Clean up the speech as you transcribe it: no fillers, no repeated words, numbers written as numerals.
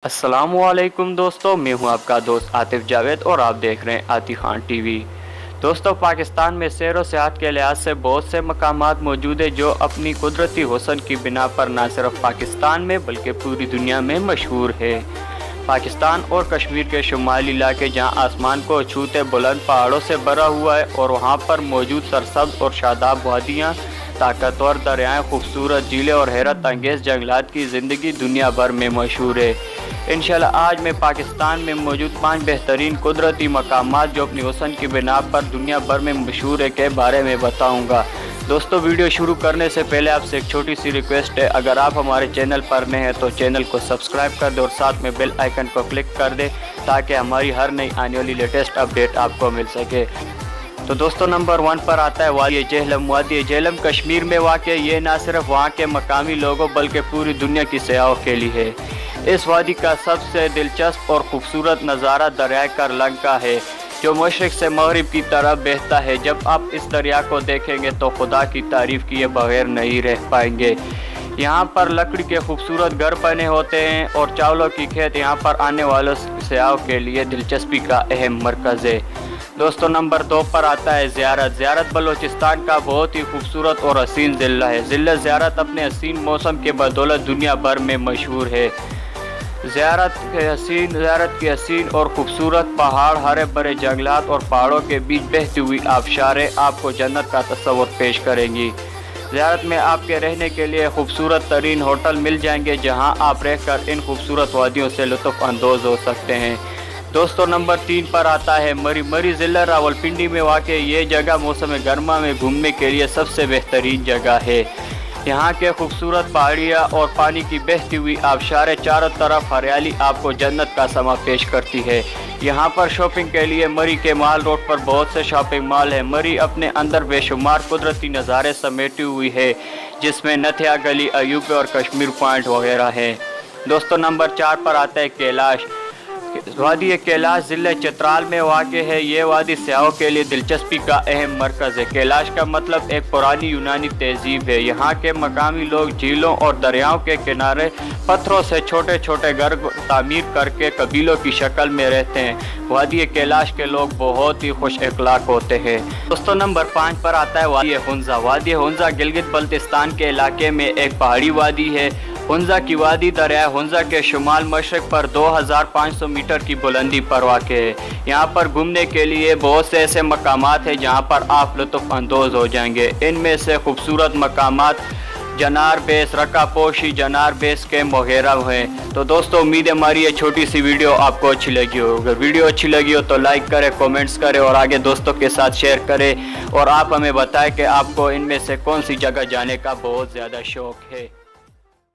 अस्सलाम वालेकुम दोस्तों, मैं हूं आपका दोस्त आतिफ जावेद और आप देख रहे हैं आतिफ खान टीवी। दोस्तों, पाकिस्तान में सैर व सियाहत के लिहाज से बहुत से मकामात मौजूद हैं जो अपनी कुदरती हुस्न की बिना पर न सिर्फ पाकिस्तान में बल्कि पूरी दुनिया में मशहूर है। पाकिस्तान और कश्मीर के शुमाली इलाके जहां आसमान को छूते बुलंद पहाड़ों से भरा हुआ है और वहां पर मौजूद सरसब्ज और शादाब वादियाँ, ताकतवर दरियाएँ, खूबसूरत झीलें और हैरत अंगेज़ जंगलात की ज़िंदगी दुनिया भर में मशहूर है। इंशाल्लाह आज मैं पाकिस्तान में मौजूद 5 बेहतरीन कुदरती मकामात जो अपनी हुस्न की बिना पर दुनिया भर में मशहूर है के बारे में बताऊंगा। दोस्तों, वीडियो शुरू करने से पहले आपसे एक छोटी सी रिक्वेस्ट है, अगर आप हमारे चैनल पर नए हैं तो चैनल को सब्सक्राइब कर दें और साथ में बेल आइकन को क्लिक कर दें ताकि हमारी हर नई आने वाली लेटेस्ट अपडेट आपको मिल सके। तो दोस्तों, नंबर 1 पर आता है वादी जेहलम। वादी जेहलम कश्मीर में वाक़ ये न सिर्फ वहाँ के मकामी लोगों बल्कि पूरी दुनिया की सयाहों के लिए है। इस वादी का सबसे दिलचस्प और खूबसूरत नज़ारा दरिया करलंग का है जो मशरिक़ से मग़रिब की तरफ बहता है। जब आप इस दरिया को देखेंगे तो खुदा की तारीफ़ किए बगैर नहीं रह पाएंगे। यहाँ पर लकड़ी के खूबसूरत घर बने होते हैं और चावलों की खेत यहाँ पर आने वालों सयाहों के लिए दिलचस्पी का अहम मरकज़ है। दोस्तों, नंबर 2 पर आता है ज़ियारत। ज़ियारत बलूचिस्तान का बहुत ही खूबसूरत और हसीन ज़िला है। ज़िला ज़ियारत अपने हसीन मौसम के बदौलत दुनिया भर में मशहूर है। ज़ियारत की हसीन और ख़ूबसूरत पहाड़, हरे भरे जंगलात और पहाड़ों के बीच बहती हुई आबशारें आपको जन्नत का तस्वर पेश करेंगी। ज़ियारत में आपके रहने के लिए खूबसूरत तरीन होटल मिल जाएंगे जहां आप रहकर इन खूबसूरत वादियों से लुत्फ़ अंदोज़ हो सकते हैं। दोस्तों, नंबर 3 पर आता है मरी। मरी ज़िला रावलपिंडी में वाक़ ये जगह मौसम गर्मा में घूमने के लिए सबसे बेहतरीन जगह है। यहाँ के खूबसूरत पहाड़ियाँ और पानी की बहती हुई आबशारें चारों तरफ हरियाली आपको जन्नत का समा पेश करती है। यहाँ पर शॉपिंग के लिए मरी के माल रोड पर बहुत से शॉपिंग मॉल हैं। मरी अपने अंदर बेशुमार कुदरती नज़ारे समेटी हुई है जिसमें नथिया गली, अयूब और कश्मीर पॉइंट वगैरह हैं। दोस्तों, नंबर 4 पर आता है कैलाश। वादी कैलाश ज़िले चित्राल में वाक़ है। ये वादी सयाहों के लिए दिलचस्पी का अहम मरकज़ है। कैलाश का मतलब एक पुरानी यूनानी तहजीब है। यहाँ के मकामी लोग झीलों और दरियाओं के किनारे पत्थरों से छोटे छोटे घर तामीर करके कबीलों की शक्ल में रहते हैं। वादी कैलाश के लोग बहुत ही खुश अखलाक होते हैं। दोस्तों, नंबर 5 पर आता है वादी हुंज़ा। वादी हुंज़ा गिलगित बल्तिस्तान के इलाके में एक पहाड़ी वादी है। हुंज़ा की वादी दरिया हुंज़ा के शुमाल मशरक़ पर 2500 मीटर की बुलंदी पर वाक़ है। यहाँ पर घूमने के लिए बहुत से ऐसे मकामात हैं जहाँ पर आप लुत्फ़ अंदोज़ हो जाएंगे। इनमें से खूबसूरत मकामात जनार बेस, रकापोशी, जनार बेस कैम्प वगैरह हैं। तो दोस्तों, उम्मीद है हमारी ये छोटी सी वीडियो आपको अच्छी लगी हो। अगर वीडियो अच्छी लगी हो तो लाइक करें, कमेंट्स करें और आगे दोस्तों के साथ शेयर करें और आप हमें बताएं कि आपको इनमें से कौन सी जगह जाने का बहुत ज़्यादा शौक़ है।